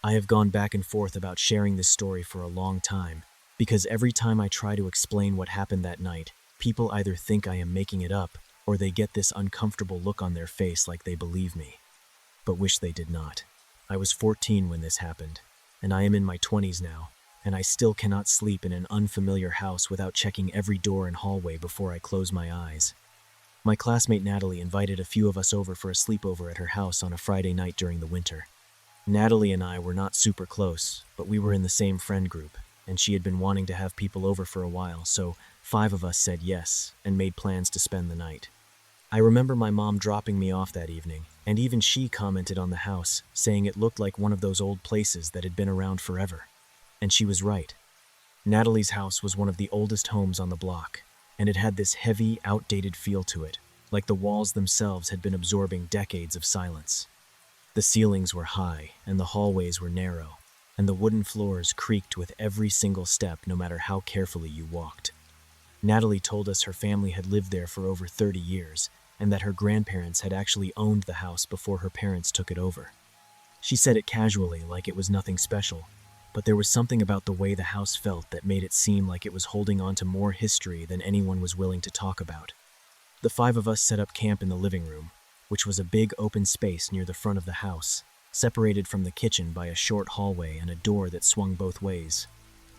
I have gone back and forth about sharing this story for a long time, because every time I try to explain what happened that night, people either think I am making it up, or they get this uncomfortable look on their face like they believe me, but wish they did not. I was 14 when this happened, and I am in my 20s now, and I still cannot sleep in an unfamiliar house without checking every door and hallway before I close my eyes. My classmate Natalie invited a few of us over for a sleepover at her house on a Friday night during the winter. Natalie and I were not super close, but we were in the same friend group, and she had been wanting to have people over for a while, so 5 of us said yes and made plans to spend the night. I remember my mom dropping me off that evening, and even she commented on the house, saying it looked like one of those old places that had been around forever. And she was right. Natalie's house was one of the oldest homes on the block, and it had this heavy, outdated feel to it, like the walls themselves had been absorbing decades of silence. The ceilings were high, and the hallways were narrow, and the wooden floors creaked with every single step no matter how carefully you walked. Natalie told us her family had lived there for over 30 years, and that her grandparents had actually owned the house before her parents took it over. She said it casually, like it was nothing special, but there was something about the way the house felt that made it seem like it was holding on to more history than anyone was willing to talk about. The 5 of us set up camp in the living room, which was a big open space near the front of the house, separated from the kitchen by a short hallway and a door that swung both ways.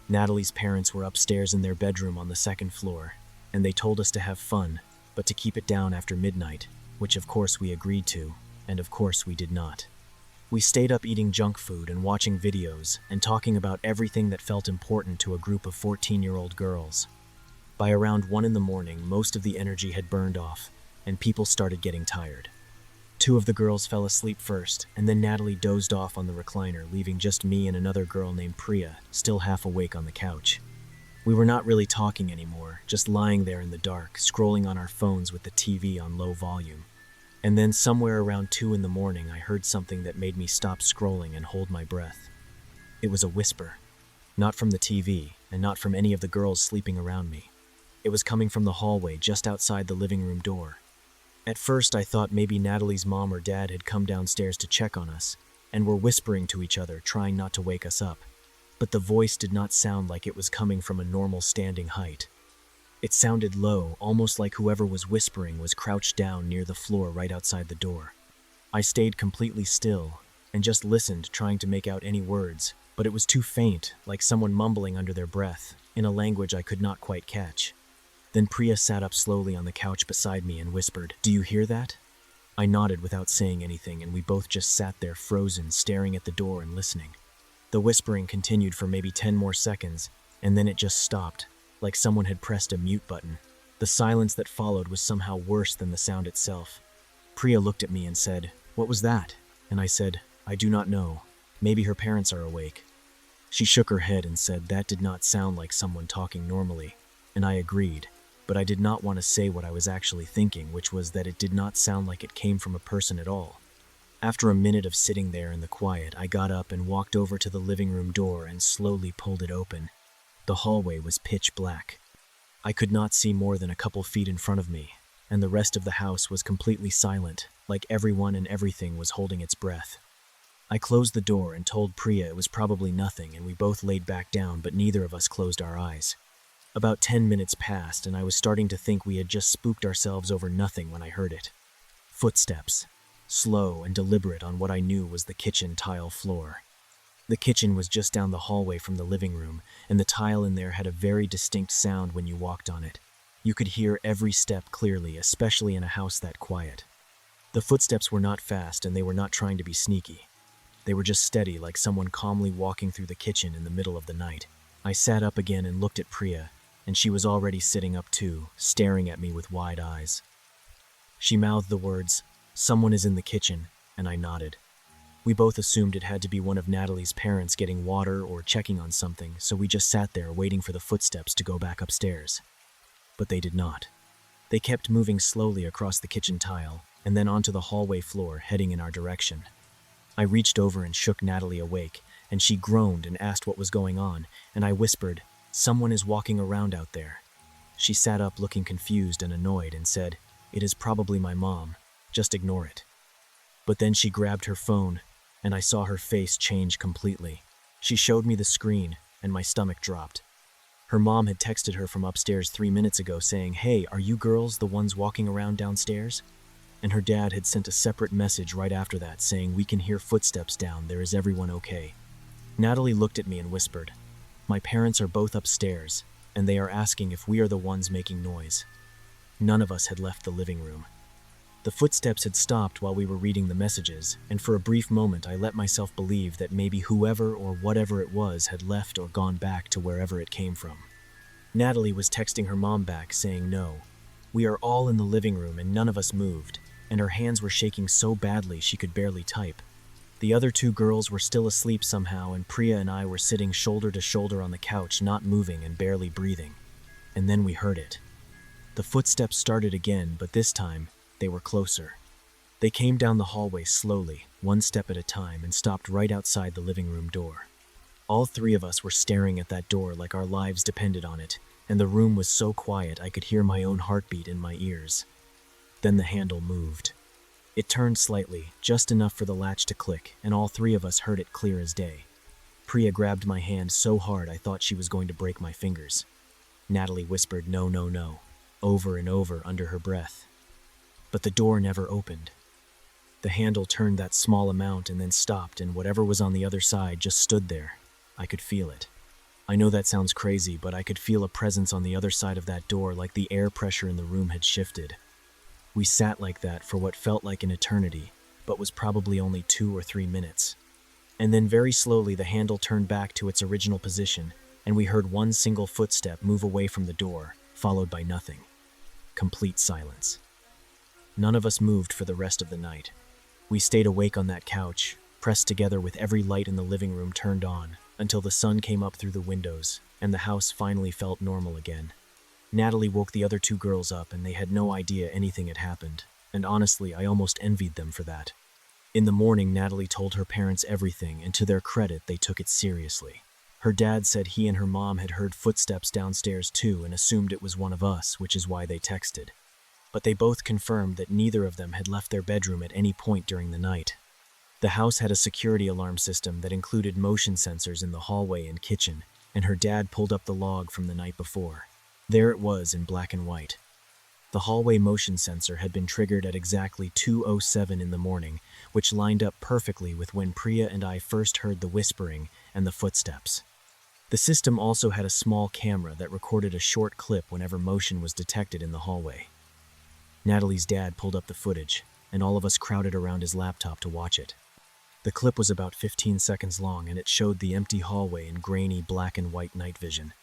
Natalie's parents were upstairs in their bedroom on the 2nd floor, and they told us to have fun, but to keep it down after midnight, which of course we agreed to, and of course we did not. We stayed up eating junk food and watching videos and talking about everything that felt important to a group of 14-year-old girls. By around 1 in the morning, most of the energy had burned off, and people started getting tired. 2 of the girls fell asleep first, and then Natalie dozed off on the recliner, leaving just me and another girl named Priya still half awake on the couch. We were not really talking anymore, just lying there in the dark, scrolling on our phones with the TV on low volume. And then somewhere around 2 in the morning, I heard something that made me stop scrolling and hold my breath. It was a whisper. Not from the TV, and not from any of the girls sleeping around me. It was coming from the hallway just outside the living room door. At first, I thought maybe Natalie's mom or dad had come downstairs to check on us, and were whispering to each other, trying not to wake us up. But the voice did not sound like it was coming from a normal standing height. It sounded low, almost like whoever was whispering was crouched down near the floor right outside the door. I stayed completely still, and just listened, trying to make out any words, but it was too faint, like someone mumbling under their breath, in a language I could not quite catch. Then Priya sat up slowly on the couch beside me and whispered, "Do you hear that?" I nodded without saying anything, and we both just sat there frozen, staring at the door and listening. The whispering continued for maybe 10 more seconds, and then it just stopped, like someone had pressed a mute button. The silence that followed was somehow worse than the sound itself. Priya looked at me and said, "What was that?" And I said, "I do not know. Maybe her parents are awake." She shook her head and said that did not sound like someone talking normally, and I agreed, but I did not want to say what I was actually thinking, which was that it did not sound like it came from a person at all. After a minute of sitting there in the quiet, I got up and walked over to the living room door and slowly pulled it open. The hallway was pitch black. I could not see more than a couple feet in front of me, and the rest of the house was completely silent, like everyone and everything was holding its breath. I closed the door and told Priya it was probably nothing, and we both laid back down, but neither of us closed our eyes. About 10 minutes passed, and I was starting to think we had just spooked ourselves over nothing when I heard it. Footsteps, slow and deliberate on what I knew was the kitchen tile floor. The kitchen was just down the hallway from the living room, and the tile in there had a very distinct sound when you walked on it. You could hear every step clearly, especially in a house that quiet. The footsteps were not fast, and they were not trying to be sneaky. They were just steady, like someone calmly walking through the kitchen in the middle of the night. I sat up again and looked at Priya, and she was already sitting up too, staring at me with wide eyes. She mouthed the words, "Someone is in the kitchen," and I nodded. We both assumed it had to be one of Natalie's parents getting water or checking on something, so we just sat there waiting for the footsteps to go back upstairs. But they did not. They kept moving slowly across the kitchen tile, and then onto the hallway floor, heading in our direction. I reached over and shook Natalie awake, and she groaned and asked what was going on, and I whispered, "Someone is walking around out there." She sat up looking confused and annoyed and said, "It is probably my mom. Just ignore it." But then she grabbed her phone, and I saw her face change completely. She showed me the screen, and my stomach dropped. Her mom had texted her from upstairs 3 minutes ago saying, "Hey, are you girls the ones walking around downstairs?" And her dad had sent a separate message right after that saying, "We can hear footsteps down there, is everyone okay?" Natalie looked at me and whispered, "My parents are both upstairs, and they are asking if we are the ones making noise." None of us had left the living room. The footsteps had stopped while we were reading the messages, and for a brief moment I let myself believe that maybe whoever or whatever it was had left or gone back to wherever it came from. Natalie was texting her mom back saying, "No, we are all in the living room and none of us moved," and her hands were shaking so badly she could barely type. The other 2 girls were still asleep somehow, and Priya and I were sitting shoulder to shoulder on the couch, not moving and barely breathing. And then we heard it. The footsteps started again, but this time, they were closer. They came down the hallway slowly, 1 step at a time, and stopped right outside the living room door. All 3 of us were staring at that door like our lives depended on it, and the room was so quiet I could hear my own heartbeat in my ears. Then the handle moved. It turned slightly, just enough for the latch to click, and all 3 of us heard it clear as day. Priya grabbed my hand so hard I thought she was going to break my fingers. Natalie whispered, "No, no, no," over and over under her breath. But the door never opened. The handle turned that small amount and then stopped, and whatever was on the other side just stood there. I could feel it. I know that sounds crazy, but I could feel a presence on the other side of that door, like the air pressure in the room had shifted. We sat like that for what felt like an eternity, but was probably only 2 or 3 minutes. And then very slowly the handle turned back to its original position, and we heard 1 single footstep move away from the door, followed by nothing. Complete silence. None of us moved for the rest of the night. We stayed awake on that couch, pressed together with every light in the living room turned on, until the sun came up through the windows, and the house finally felt normal again. Natalie woke the other 2 girls up, and they had no idea anything had happened, and honestly, I almost envied them for that. In the morning, Natalie told her parents everything, and to their credit, they took it seriously. Her dad said he and her mom had heard footsteps downstairs too and assumed it was one of us, which is why they texted. But they both confirmed that neither of them had left their bedroom at any point during the night. The house had a security alarm system that included motion sensors in the hallway and kitchen, and her dad pulled up the log from the night before. There it was in black and white. The hallway motion sensor had been triggered at exactly 2:07 in the morning, which lined up perfectly with when Priya and I first heard the whispering and the footsteps. The system also had a small camera that recorded a short clip whenever motion was detected in the hallway. Natalie's dad pulled up the footage, and all of us crowded around his laptop to watch it. The clip was about 15 seconds long, and it showed the empty hallway in grainy black and white night vision.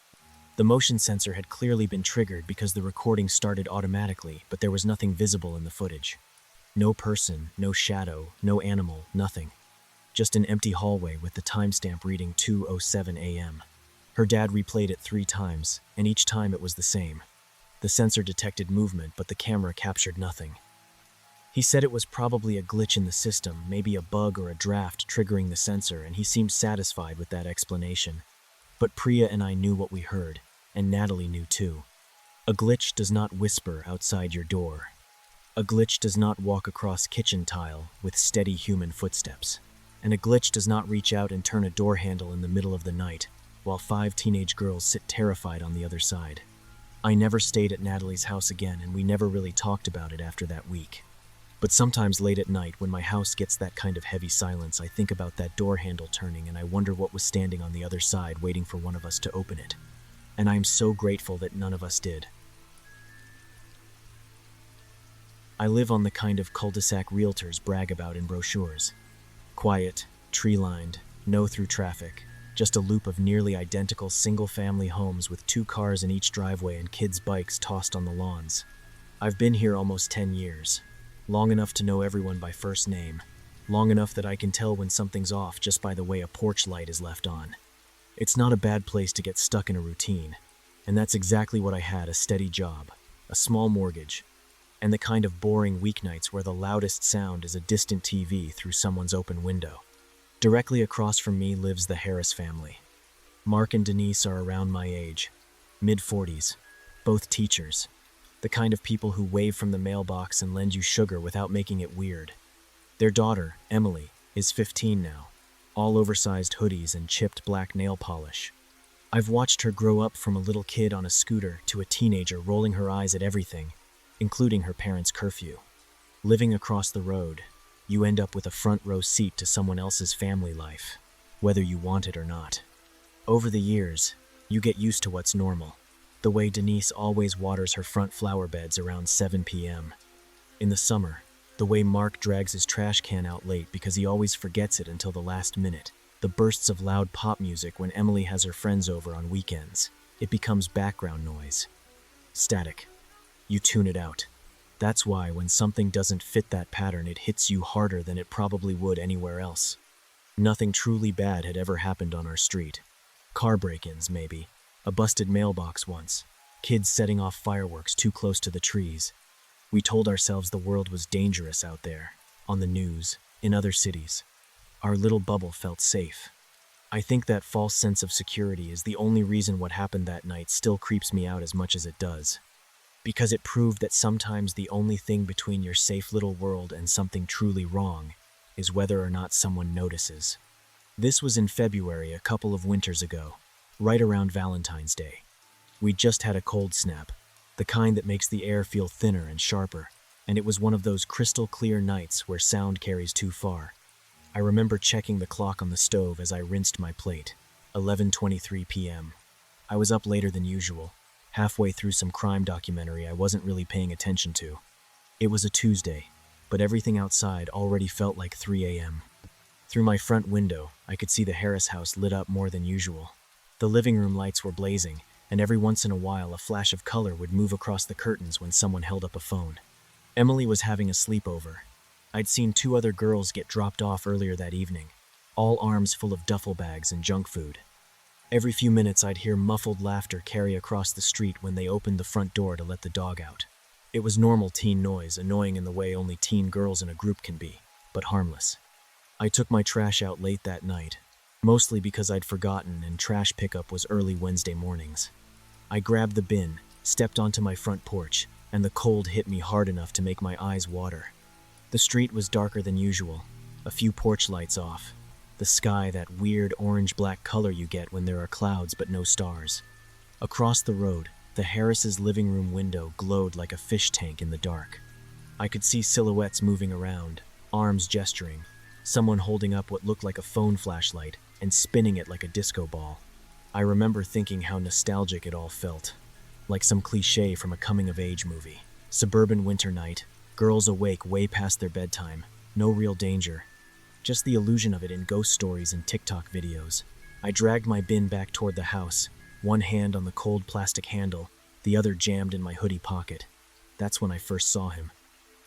The motion sensor had clearly been triggered because the recording started automatically, but there was nothing visible in the footage. No person, no shadow, no animal, nothing. Just an empty hallway with the timestamp reading 2:07 a.m. Her dad replayed it 3 times, and each time it was the same. The sensor detected movement, but the camera captured nothing. He said it was probably a glitch in the system, maybe a bug or a draft triggering the sensor, and he seemed satisfied with that explanation. But Priya and I knew what we heard, and Natalie knew too. A glitch does not whisper outside your door. A glitch does not walk across kitchen tile with steady human footsteps. And a glitch does not reach out and turn a door handle in the middle of the night, while 5 teenage girls sit terrified on the other side. I never stayed at Natalie's house again, and we never really talked about it after that week. But sometimes late at night, when my house gets that kind of heavy silence, I think about that door handle turning, and I wonder what was standing on the other side waiting for one of us to open it. And I am so grateful that none of us did. I live on the kind of cul-de-sac realtors brag about in brochures. Quiet, tree-lined, no through traffic, just a loop of nearly identical single-family homes with 2 cars in each driveway and kids' bikes tossed on the lawns. I've been here almost 10 years, long enough to know everyone by first name, long enough that I can tell when something's off just by the way a porch light is left on. It's not a bad place to get stuck in a routine, and that's exactly what I had: a steady job, a small mortgage, and the kind of boring weeknights where the loudest sound is a distant TV through someone's open window. Directly across from me lives the Harris family. Mark and Denise are around my age, mid-40s, both teachers, the kind of people who wave from the mailbox and lend you sugar without making it weird. Their daughter, Emily, is 15 now, all oversized hoodies and chipped black nail polish. I've watched her grow up from a little kid on a scooter to a teenager rolling her eyes at everything, including her parents' curfew. Living across the road, you end up with a front row seat to someone else's family life, whether you want it or not. Over the years, you get used to what's normal. The way Denise always waters her front flower beds around 7 p.m. In the summer, the way Mark drags his trash can out late because he always forgets it until the last minute. The bursts of loud pop music when Emily has her friends over on weekends. It becomes background noise. Static. You tune it out. That's why when something doesn't fit that pattern, it hits you harder than it probably would anywhere else. Nothing truly bad had ever happened on our street. Car break-ins, maybe. A busted mailbox once. Kids setting off fireworks too close to the trees. We told ourselves the world was dangerous out there, on the news, in other cities. Our little bubble felt safe. I think that false sense of security is the only reason what happened that night still creeps me out as much as it does. Because it proved that sometimes the only thing between your safe little world and something truly wrong is whether or not someone notices. This was in February a couple of winters ago, right around Valentine's Day. We'd just had a cold snap, the kind that makes the air feel thinner and sharper, and it was one of those crystal clear nights where sound carries too far. I remember checking the clock on the stove as I rinsed my plate. 11:23 p.m. I was up later than usual, halfway through some crime documentary I wasn't really paying attention to. It was a Tuesday, but everything outside already felt like 3 a.m. Through my front window, I could see the Harris house lit up more than usual. The living room lights were blazing, and every once in a while a flash of color would move across the curtains when someone held up a phone. Emily was having a sleepover. I'd seen 2 other girls get dropped off earlier that evening, all arms full of duffel bags and junk food. Every few minutes I'd hear muffled laughter carry across the street when they opened the front door to let the dog out. It was normal teen noise, annoying in the way only teen girls in a group can be, but harmless. I took my trash out late that night, mostly because I'd forgotten and trash pickup was early Wednesday mornings. I grabbed the bin, stepped onto my front porch, and the cold hit me hard enough to make my eyes water. The street was darker than usual, a few porch lights off. The sky, that weird orange-black color you get when there are clouds but no stars. Across the road, the Harris's living room window glowed like a fish tank in the dark. I could see silhouettes moving around, arms gesturing, someone holding up what looked like a phone flashlight and spinning it like a disco ball. I remember thinking how nostalgic it all felt, like some cliché from a coming-of-age movie. Suburban winter night, girls awake way past their bedtime, no real danger. Just the illusion of it in ghost stories and TikTok videos. I dragged my bin back toward the house, one hand on the cold plastic handle, the other jammed in my hoodie pocket. That's when I first saw him.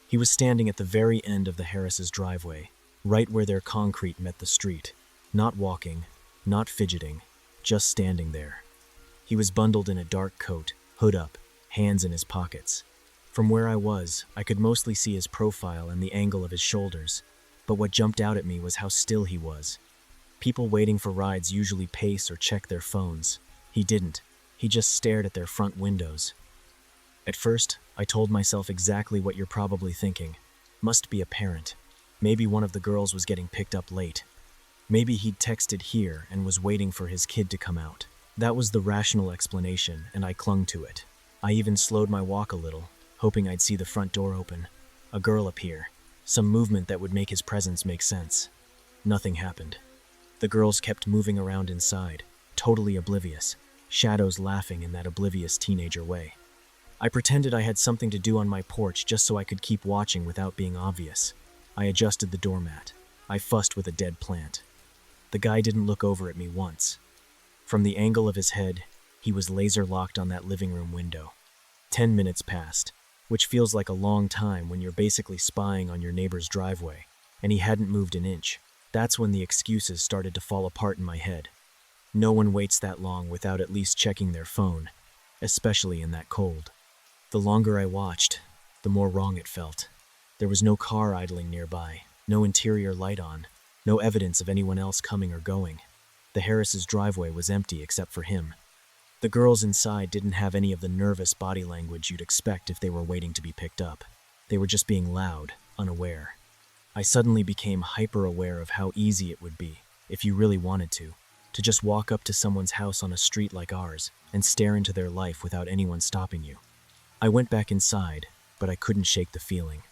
He was standing at the very end of the Harris's driveway, right where their concrete met the street. Not walking, not fidgeting, just standing there. He was bundled in a dark coat, hood up, hands in his pockets. From where I was, I could mostly see his profile and the angle of his shoulders. But what jumped out at me was how still he was. People waiting for rides usually pace or check their phones. He didn't. He just stared at their front windows. At first, I told myself exactly what you're probably thinking. Must be a parent. Maybe one of the girls was getting picked up late. Maybe he'd texted here and was waiting for his kid to come out. That was the rational explanation, and I clung to it. I even slowed my walk a little, hoping I'd see the front door open. A girl appear. Some movement that would make his presence make sense. Nothing happened. The girls kept moving around inside, totally oblivious, shadows laughing in that oblivious teenager way. I pretended I had something to do on my porch just so I could keep watching without being obvious. I adjusted the doormat. I fussed with a dead plant. The guy didn't look over at me once. From the angle of his head, he was laser-locked on that living room window. 10 minutes passed, which feels like a long time when you're basically spying on your neighbor's driveway, and he hadn't moved an inch. That's when the excuses started to fall apart in my head. No one waits that long without at least checking their phone, especially in that cold. The longer I watched, the more wrong it felt. There was no car idling nearby, no interior light on, no evidence of anyone else coming or going. The Harris's driveway was empty except for him. The girls inside didn't have any of the nervous body language you'd expect if they were waiting to be picked up. They were just being loud, unaware. I suddenly became hyper-aware of how easy it would be, if you really wanted to just walk up to someone's house on a street like ours and stare into their life without anyone stopping you. I went back inside, but I couldn't shake the feeling.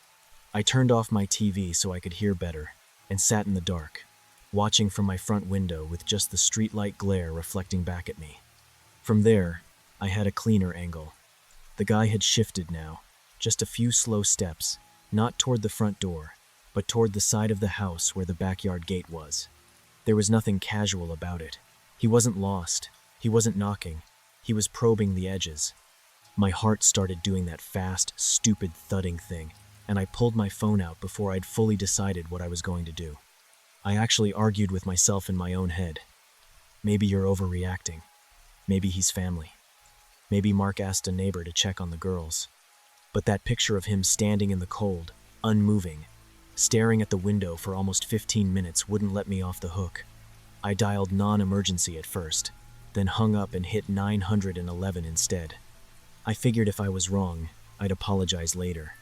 I turned off my TV so I could hear better and sat in the dark, watching from my front window with just the streetlight glare reflecting back at me. From there, I had a cleaner angle. The guy had shifted now, just a few slow steps, not toward the front door, but toward the side of the house where the backyard gate was. There was nothing casual about it. He wasn't lost. He wasn't knocking. He was probing the edges. My heart started doing that fast, stupid thudding thing, and I pulled my phone out before I'd fully decided what I was going to do. I actually argued with myself in my own head. Maybe you're overreacting. Maybe he's family. Maybe Mark asked a neighbor to check on the girls. But that picture of him standing in the cold, unmoving, staring at the window for almost 15 minutes wouldn't let me off the hook. I dialed non-emergency at first, then hung up and hit 911 instead. I figured if I was wrong, I'd apologize later.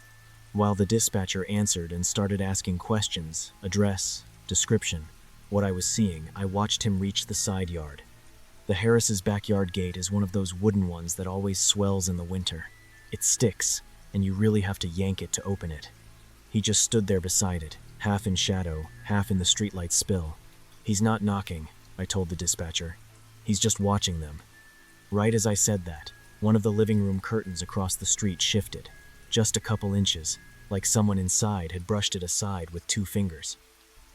While the dispatcher answered and started asking questions, address, description, what I was seeing, I watched him reach the side yard. The Harris's backyard gate is one of those wooden ones that always swells in the winter. It sticks, and you really have to yank it to open it. He just stood there beside it, half in shadow, half in the streetlight spill. He's not knocking, I told the dispatcher. He's just watching them. Right as I said that, one of the living room curtains across the street shifted, just a couple inches, like someone inside had brushed it aside with 2 fingers.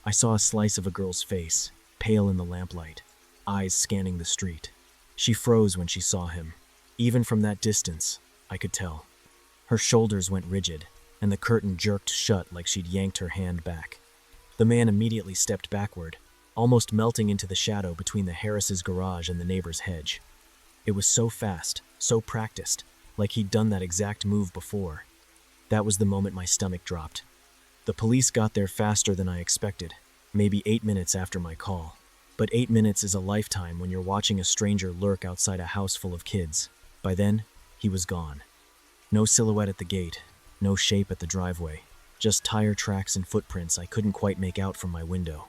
I saw a slice of a girl's face, pale in the lamplight, eyes scanning the street. She froze when she saw him. Even from that distance, I could tell. Her shoulders went rigid, and the curtain jerked shut like she'd yanked her hand back. The man immediately stepped backward, almost melting into the shadow between the Harris's garage and the neighbor's hedge. It was so fast, so practiced, like he'd done that exact move before. That was the moment my stomach dropped. The police got there faster than I expected, maybe 8 minutes after my call. But 8 minutes is a lifetime when you're watching a stranger lurk outside a house full of kids. By then, he was gone. No silhouette at the gate, no shape at the driveway, just tire tracks and footprints I couldn't quite make out from my window.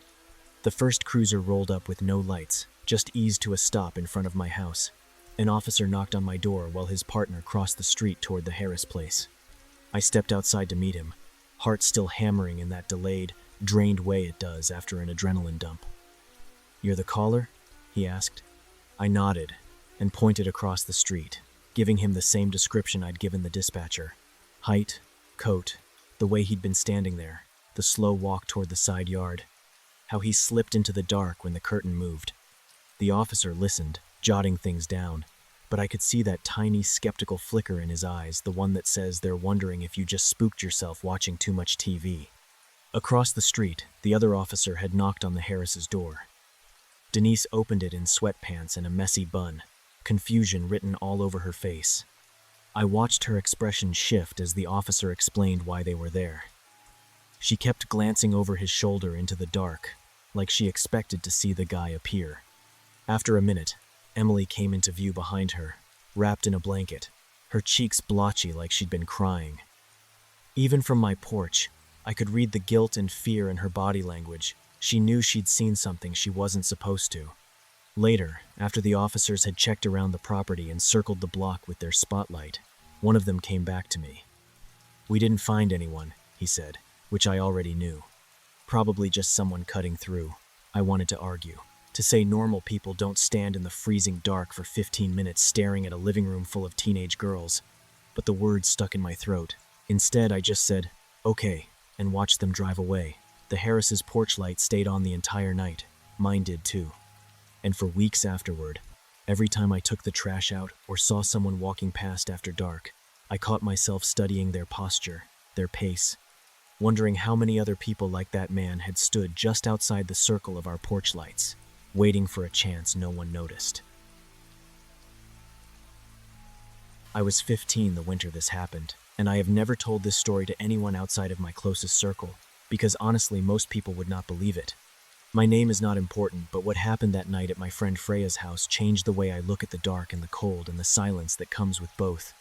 The first cruiser rolled up with no lights, just eased to a stop in front of my house. An officer knocked on my door while his partner crossed the street toward the Harris place. I stepped outside to meet him, heart still hammering in that delayed, drained way it does after an adrenaline dump. "You're the caller?" he asked. I nodded and pointed across the street, giving him the same description I'd given the dispatcher. Height, coat, the way he'd been standing there, the slow walk toward the side yard, how he slipped into the dark when the curtain moved. The officer listened, jotting things down, but I could see that tiny skeptical flicker in his eyes, the one that says they're wondering if you just spooked yourself watching too much TV. Across the street, the other officer had knocked on the Harris's door. Denise opened it in sweatpants and a messy bun, confusion written all over her face. I watched her expression shift as the officer explained why they were there. She kept glancing over his shoulder into the dark, like she expected to see the guy appear. After a minute, Emily came into view behind her, wrapped in a blanket, her cheeks blotchy like she'd been crying. Even from my porch, I could read the guilt and fear in her body language. She knew she'd seen something she wasn't supposed to. Later, after the officers had checked around the property and circled the block with their spotlight, one of them came back to me. "We didn't find anyone," he said, which I already knew. Probably just someone cutting through. I wanted to argue, to say normal people don't stand in the freezing dark for 15 minutes staring at a living room full of teenage girls, but the words stuck in my throat. Instead, I just said, "Okay," and watched them drive away. The Harris's porch light stayed on the entire night. Mine did too. And for weeks afterward, every time I took the trash out or saw someone walking past after dark, I caught myself studying their posture, their pace, wondering how many other people like that man had stood just outside the circle of our porch lights, waiting for a chance no one noticed. I was 15 the winter this happened, and I have never told this story to anyone outside of my closest circle, because honestly most people would not believe it. My name is not important, but what happened that night at my friend Freya's house changed the way I look at the dark and the cold and the silence that comes with both.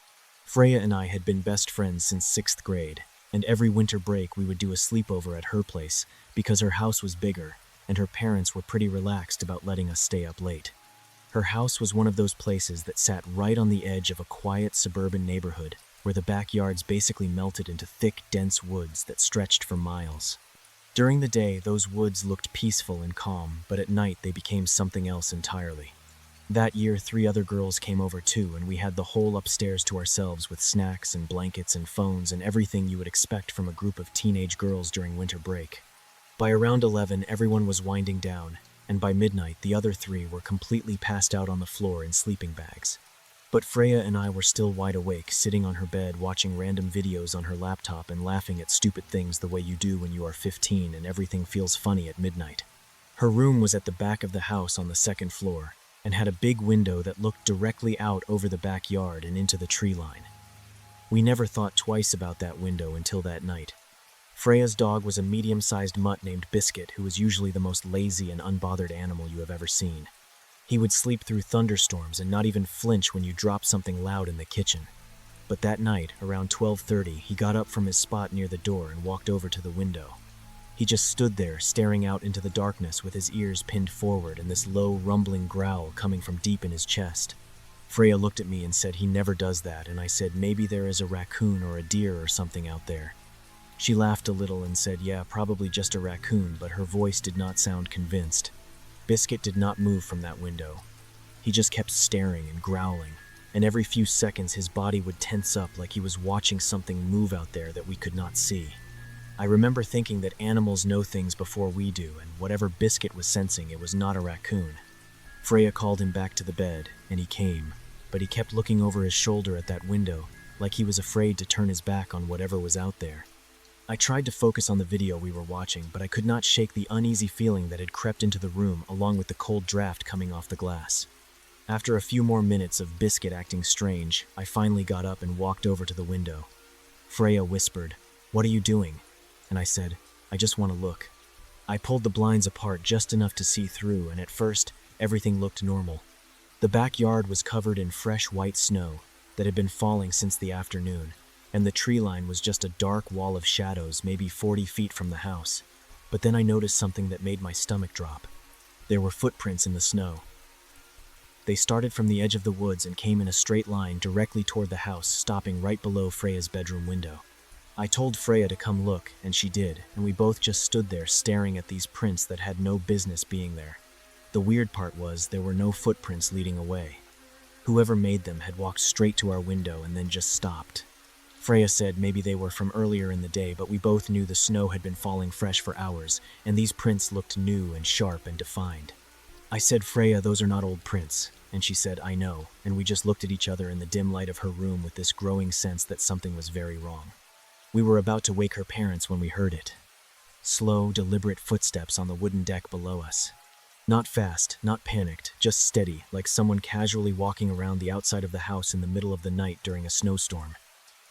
Freya and I had been best friends since 6th grade, And every winter break we would do a sleepover at her place because her house was bigger and her parents were pretty relaxed about letting us stay up late. Her house was one of those places that sat right on the edge of a quiet suburban neighborhood where the backyards basically melted into thick, dense woods that stretched for miles. During the day, those woods looked peaceful and calm, but at night they became something else entirely. That year, 3 other girls came over too, and we had the whole upstairs to ourselves with snacks and blankets and phones and everything you would expect from a group of teenage girls during winter break. By around 11, everyone was winding down, and by midnight, the other 3 were completely passed out on the floor in sleeping bags. But Freya and I were still wide awake, sitting on her bed watching random videos on her laptop and laughing at stupid things the way you do when you are 15 and everything feels funny at midnight. Her room was at the back of the house on the 2nd floor, and had a big window that looked directly out over the backyard and into the tree line. We never thought twice about that window until that night. Freya's dog was a medium-sized mutt named Biscuit, who was usually the most lazy and unbothered animal you have ever seen. He would sleep through thunderstorms and not even flinch when you dropped something loud in the kitchen. But that night, around 12:30, he got up from his spot near the door and walked over to the window. He just stood there, staring out into the darkness with his ears pinned forward and this low, rumbling growl coming from deep in his chest. Freya looked at me and said he never does that, and I said maybe there is a raccoon or a deer or something out there. She laughed a little and said, yeah, probably just a raccoon, but her voice did not sound convinced. Biscuit did not move from that window. He just kept staring and growling, and every few seconds his body would tense up like he was watching something move out there that we could not see. I remember thinking that animals know things before we do, and whatever Biscuit was sensing, it was not a raccoon. Freya called him back to the bed, and he came, but he kept looking over his shoulder at that window, like he was afraid to turn his back on whatever was out there. I tried to focus on the video we were watching, but I could not shake the uneasy feeling that had crept into the room along with the cold draft coming off the glass. After a few more minutes of Biscuit acting strange, I finally got up and walked over to the window. Freya whispered, "What are you doing?" And I said, "I just want to look." I pulled the blinds apart just enough to see through, and at first, everything looked normal. The backyard was covered in fresh white snow that had been falling since the afternoon, and the tree line was just a dark wall of shadows maybe 40 feet from the house. But then I noticed something that made my stomach drop. There were footprints in the snow. They started from the edge of the woods and came in a straight line directly toward the house, stopping right below Freya's bedroom window. I told Freya to come look, and she did, and we both just stood there staring at these prints that had no business being there. The weird part was there were no footprints leading away. Whoever made them had walked straight to our window and then just stopped. Freya said maybe they were from earlier in the day, but we both knew the snow had been falling fresh for hours, and these prints looked new and sharp and defined. I said, "Freya, those are not old prints," and she said, "I know," and we just looked at each other in the dim light of her room with this growing sense that something was very wrong. We were about to wake her parents when we heard it. Slow, deliberate footsteps on the wooden deck below us. Not fast, not panicked, just steady, like someone casually walking around the outside of the house in the middle of the night during a snowstorm.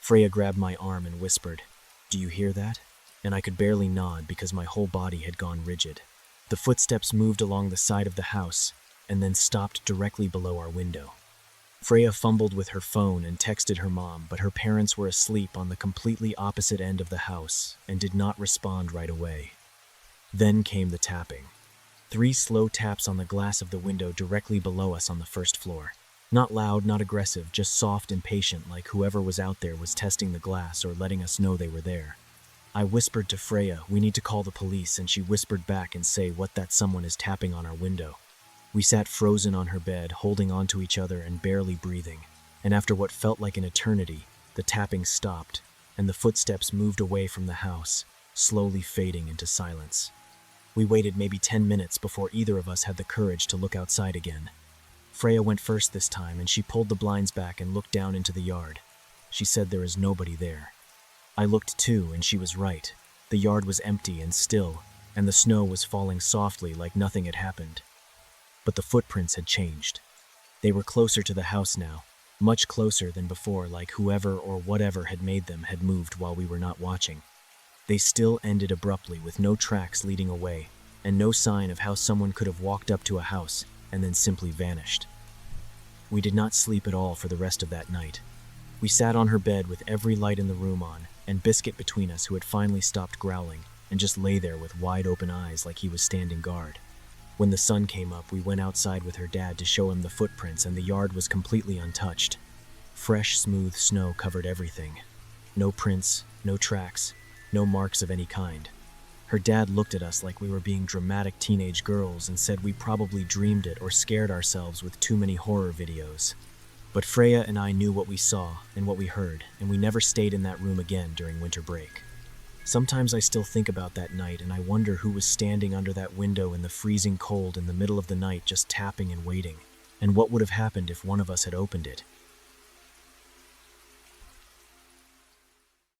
Freya grabbed my arm and whispered, "Do you hear that?" And I could barely nod because my whole body had gone rigid. The footsteps moved along the side of the house and then stopped directly below our window. Freya fumbled with her phone and texted her mom, but her parents were asleep on the completely opposite end of the house and did not respond right away. Then came the tapping. 3 slow taps on the glass of the window directly below us on the 1st floor. Not loud, not aggressive, just soft and patient, like whoever was out there was testing the glass or letting us know they were there. I whispered to Freya, "We need to call the police," and she whispered back and say, "What, that someone is tapping on our window." We sat frozen on her bed, holding on to each other and barely breathing, and after what felt like an eternity, the tapping stopped, and the footsteps moved away from the house, slowly fading into silence. We waited maybe 10 minutes before either of us had the courage to look outside again. Freya went first this time, and she pulled the blinds back and looked down into the yard. She said there is nobody there. I looked too, and she was right. The yard was empty and still, and the snow was falling softly like nothing had happened. But the footprints had changed. They were closer to the house now, much closer than before, like whoever or whatever had made them had moved while we were not watching. They still ended abruptly with no tracks leading away, and no sign of how someone could have walked up to a house and then simply vanished. We did not sleep at all for the rest of that night. We sat on her bed with every light in the room on, and Biscuit between us, who had finally stopped growling and just lay there with wide open eyes like he was standing guard. When the sun came up, we went outside with her dad to show him the footprints, and the yard was completely untouched. Fresh, smooth snow covered everything. No prints, no tracks, no marks of any kind. Her dad looked at us like we were being dramatic teenage girls and said we probably dreamed it or scared ourselves with too many horror videos. But Freya and I knew what we saw and what we heard, and we never stayed in that room again during winter break. Sometimes I still think about that night, and I wonder who was standing under that window in the freezing cold in the middle of the night, just tapping and waiting, and what would have happened if one of us had opened it.